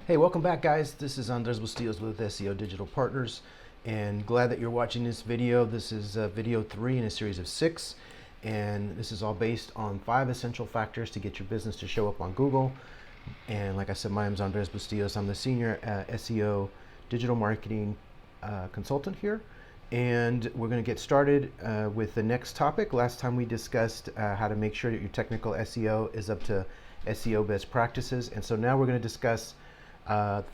Hey, welcome back, guys. This is Untitled Chapter with SEO Digital Partners, and glad that you're watching this video. This is video 3 in a series of 6, and this is all based on 5 essential factors to get your business to show up on Google. And like I said, my name is Andres Bustillos. I'm the senior SEO digital marketing consultant here, and we're going to get started with the next topic. Last time we discussed how to make sure that your technical SEO is up to SEO best practices, and so now we're going to discuss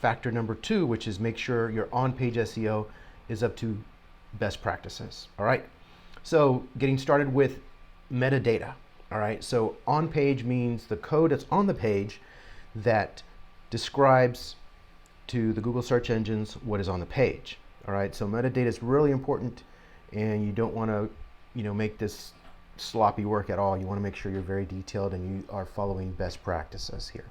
factor number 2, which is make sure your on-page SEO is up to best practices. All right. So getting started with metadata. All right. So on-page means the code that's on the page that describes to the Google search engines what is on the page. All right. So metadata is really important, and you don't want to, make this sloppy work at all. You want to make sure you're very detailed and you are following best practices here.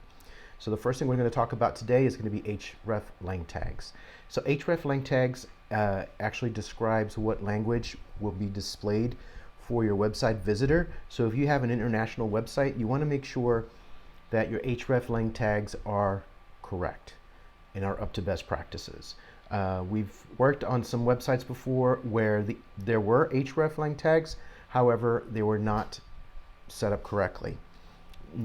So the first thing we're going to talk about today is going to be Hreflang Tags. So Hreflang Tags actually describes what language will be displayed for your website visitor. So if you have an international website, you want to make sure that your Hreflang Tags are correct and are up to best practices. We've worked on some websites before where there were Hreflang Tags, however, they were not set up correctly.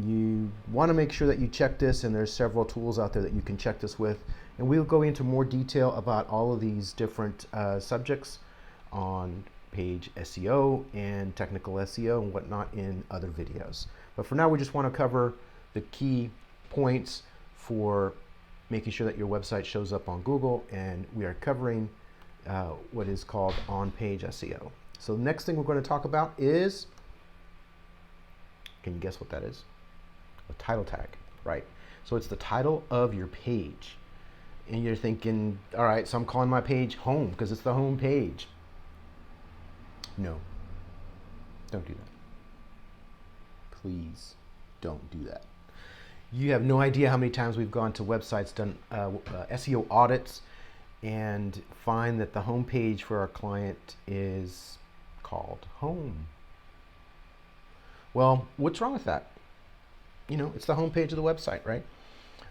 You want to make sure that you check this, and there's several tools out there that you can check this with, and we'll go into more detail about all of these different subjects on page SEO and technical SEO and whatnot in other videos. But for now, we just want to cover the key points for making sure that your website shows up on Google, and we are covering what is called on-page SEO. So the next thing we're going to talk about is, can you guess what that is? A title tag, right? So it's the title of your page. And you're thinking, all right, so I'm calling my page home because it's the home page. No, don't do that. Please don't do that. You have no idea how many times we've gone to websites, done SEO audits, and find that the home page for our client is called home. Well, what's wrong with that? It's the home page of the website, right?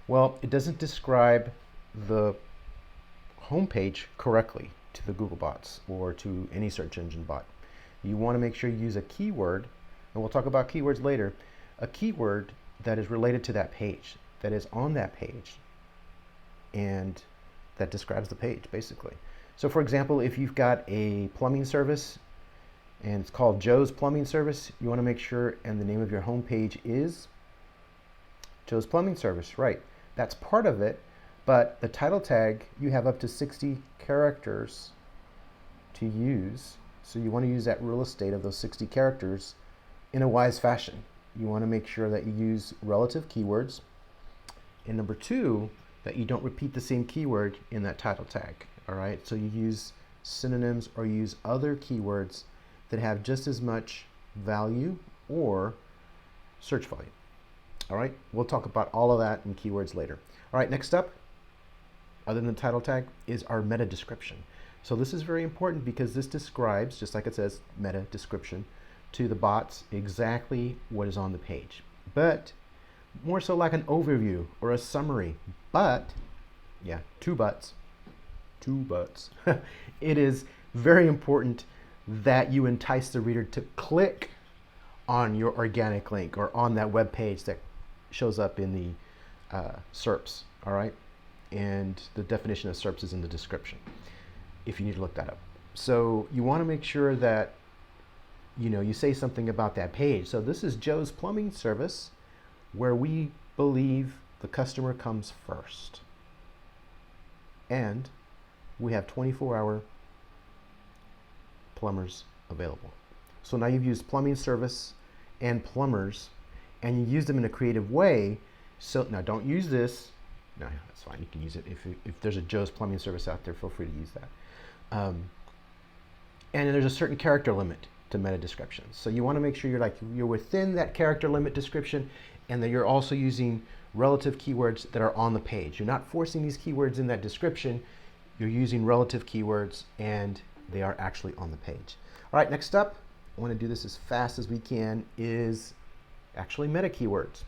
Well, it doesn't describe the home page correctly to the Google bots or to any search engine bot. You want to make sure you use a keyword, and we'll talk about keywords later, a keyword that is related to that page, that is on that page, and that describes the page, basically. So for example, if you've got a plumbing service and it's called Joe's Plumbing Service, you want to make sure, and the name of your home page is Joe's Plumbing Service, right? That's part of it, but the title tag, you have up to 60 characters to use. So you want to use that real estate of those 60 characters in a wise fashion. You want to make sure that you use relative keywords. And number 2, that you don't repeat the same keyword in that title tag, all right? So you use synonyms or use other keywords that have just as much value or search volume. All right, we'll talk about all of that in keywords later. All right, next up, other than the title tag, is our meta description. So this is very important because this describes, just like it says, meta description, to the bots exactly what is on the page. But more so like an overview or a summary. But, yeah, two buts. It is very important that you entice the reader to click on your organic link or on that web page that shows up in the SERPs, all right? And the definition of SERPs is in the description, if you need to look that up. So you want to make sure that, you say something about that page. So this is Joe's Plumbing Service, where we believe the customer comes first. And we have 24-hour plumbers available. So now you've used plumbing service and plumbers, and you use them in a creative way. So now don't use this. No, that's fine. You can use it. If there's a Joe's Plumbing Service out there, feel free to use that. And there's a certain character limit to meta descriptions. So you want to make sure you're within that character limit description, and that you're also using relative keywords that are on the page. You're not forcing these keywords in that description. You're using relative keywords, and they are actually on the page. All right, next up, I want to do this as fast as we can, is actually meta keywords.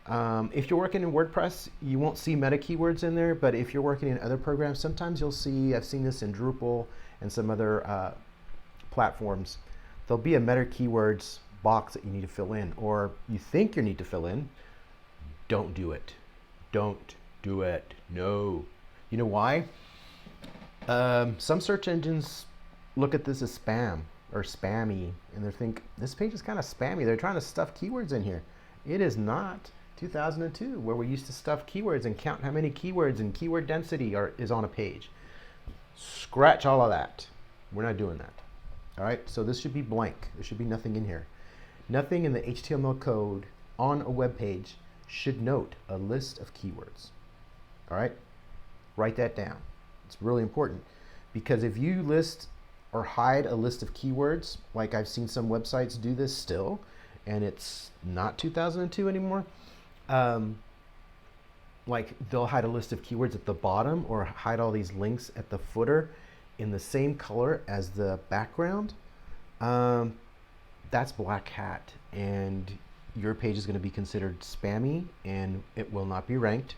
If you're working in WordPress, you won't see meta keywords in there, but if you're working in other programs, sometimes you'll see, I've seen this in Drupal and some other platforms, there'll be a meta keywords box that you need to fill in, or you think you need to fill in. Don't do it. Don't do it. No. You know why? Some search engines look at this as spam or spammy, and they think this page is kind of spammy. They're trying to stuff keywords in here. It is not 2002, where we used to stuff keywords and count how many keywords and keyword density is on a page. Scratch all of that. We're not doing that. All right, so this should be blank. There should be nothing in here. Nothing in the HTML code on a web page should note a list of keywords. All right, write that down. It's really important, because if you list or hide a list of keywords, like I've seen some websites do this still, and it's not 2002 anymore, like they'll hide a list of keywords at the bottom or hide all these links at the footer in the same color as the background. That's black hat, and your page is going to be considered spammy, and it will not be ranked,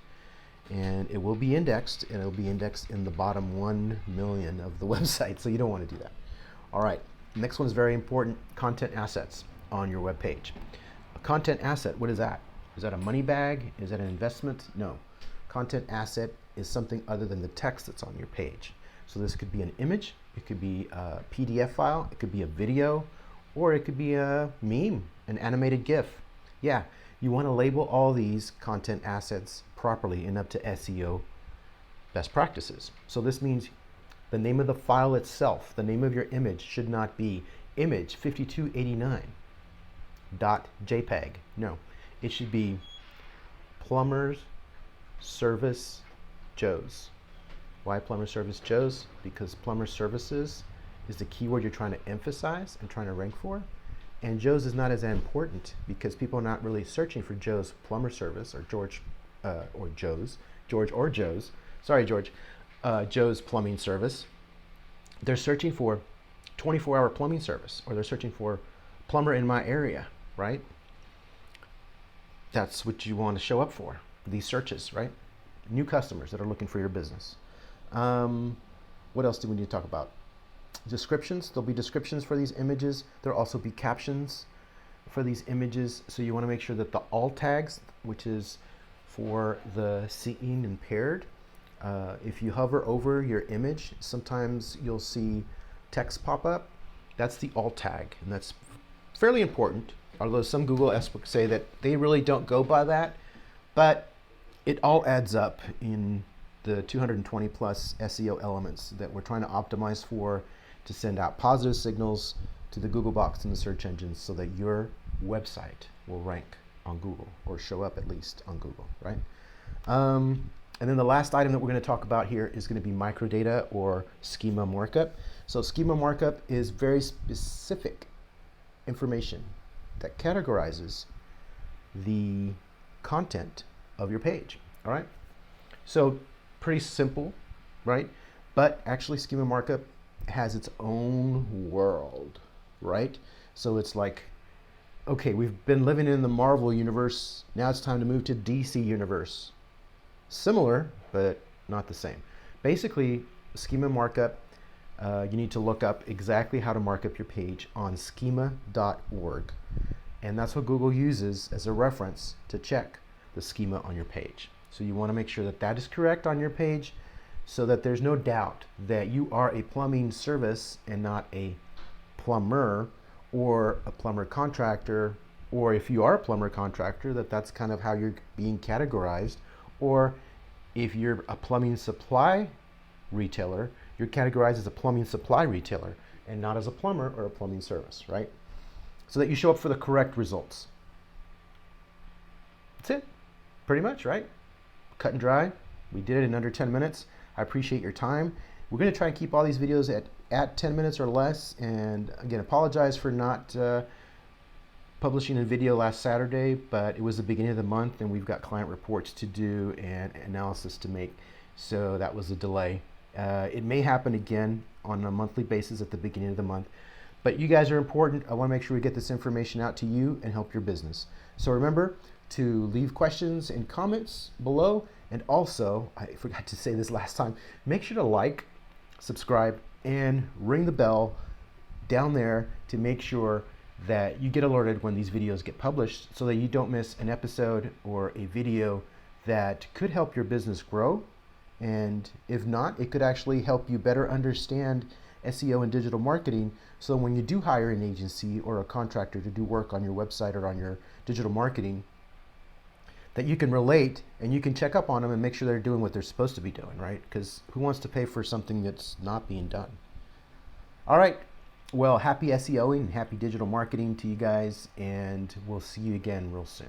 and it will be indexed, and it'll be indexed in the bottom 1 million of the website, so you don't want to do that. All right, next one is very important: content assets on your web page. A content asset, what is that? Is that a money bag? Is that an investment? No. Content asset is something other than the text that's on your page. So this could be an image, it could be a PDF file, it could be a video, or it could be a meme, an animated GIF. Yeah, you want to label all these content assets properly and up to SEO best practices. So this means the name of the file itself, the name of your image, should not be image 5289.jpg. No, it should be Plumbers Service Joe's. Why Plumber Service Joe's? Because plumber services is the keyword you're trying to emphasize and trying to rank for. And Joe's is not as important, because people are not really searching for Joe's plumber service or George or Joe's. Sorry, George. Joe's plumbing service. They're searching for 24-hour plumbing service, or they're searching for plumber in my area, right? That's what you want to show up for, these searches, right? New customers that are looking for your business. What else do we need to talk about? Descriptions. There'll be descriptions for these images. There'll also be captions for these images. So you want to make sure that the alt tags, which is for the seeing impaired, if you hover over your image, sometimes you'll see text pop up. That's the alt tag, and that's fairly important, although some Google experts say that they really don't go by that, but it all adds up in the 220 plus SEO elements that we're trying to optimize for, to send out positive signals to the Google box and the search engines, so that your website will rank on Google, or show up at least on Google, right? And then the last item that we're going to talk about here is going to be microdata or schema markup. So schema markup is very specific information that categorizes the content of your page. All right, so pretty simple, right? But actually schema markup has its own world, right? So it's like, okay, we've been living in the Marvel universe, now it's time to move to DC universe. Similar, but not the same. Basically, schema markup, you need to look up exactly how to markup your page on schema.org. And that's what Google uses as a reference to check the schema on your page. So you want to make sure that that is correct on your page, so that there's no doubt that you are a plumbing service and not a plumber or a plumber contractor, or if you are a plumber contractor, that's kind of how you're being categorized. Or if you're a plumbing supply retailer, you're categorized as a plumbing supply retailer and not as a plumber or a plumbing service, right? So that you show up for the correct results. That's it, pretty much, right? Cut and dry. We did it in under 10 minutes. I appreciate your time. We're going to try and keep all these videos at 10 minutes or less. And again, apologize for not publishing a video last Saturday, but it was the beginning of the month and we've got client reports to do and analysis to make. So that was a delay. It may happen again on a monthly basis at the beginning of the month. But you guys are important. I want to make sure we get this information out to you and help your business. So remember, to leave questions and comments below. And also, I forgot to say this last time, make sure to like, subscribe, and ring the bell down there to make sure that you get alerted when these videos get published so that you don't miss an episode or a video that could help your business grow. And if not, it could actually help you better understand SEO and digital marketing, so when you do hire an agency or a contractor to do work on your website or on your digital marketing, that you can relate and you can check up on them and make sure they're doing what they're supposed to be doing, right? Because who wants to pay for something that's not being done? All right, well, happy SEOing and happy digital marketing to you guys, and we'll see you again real soon.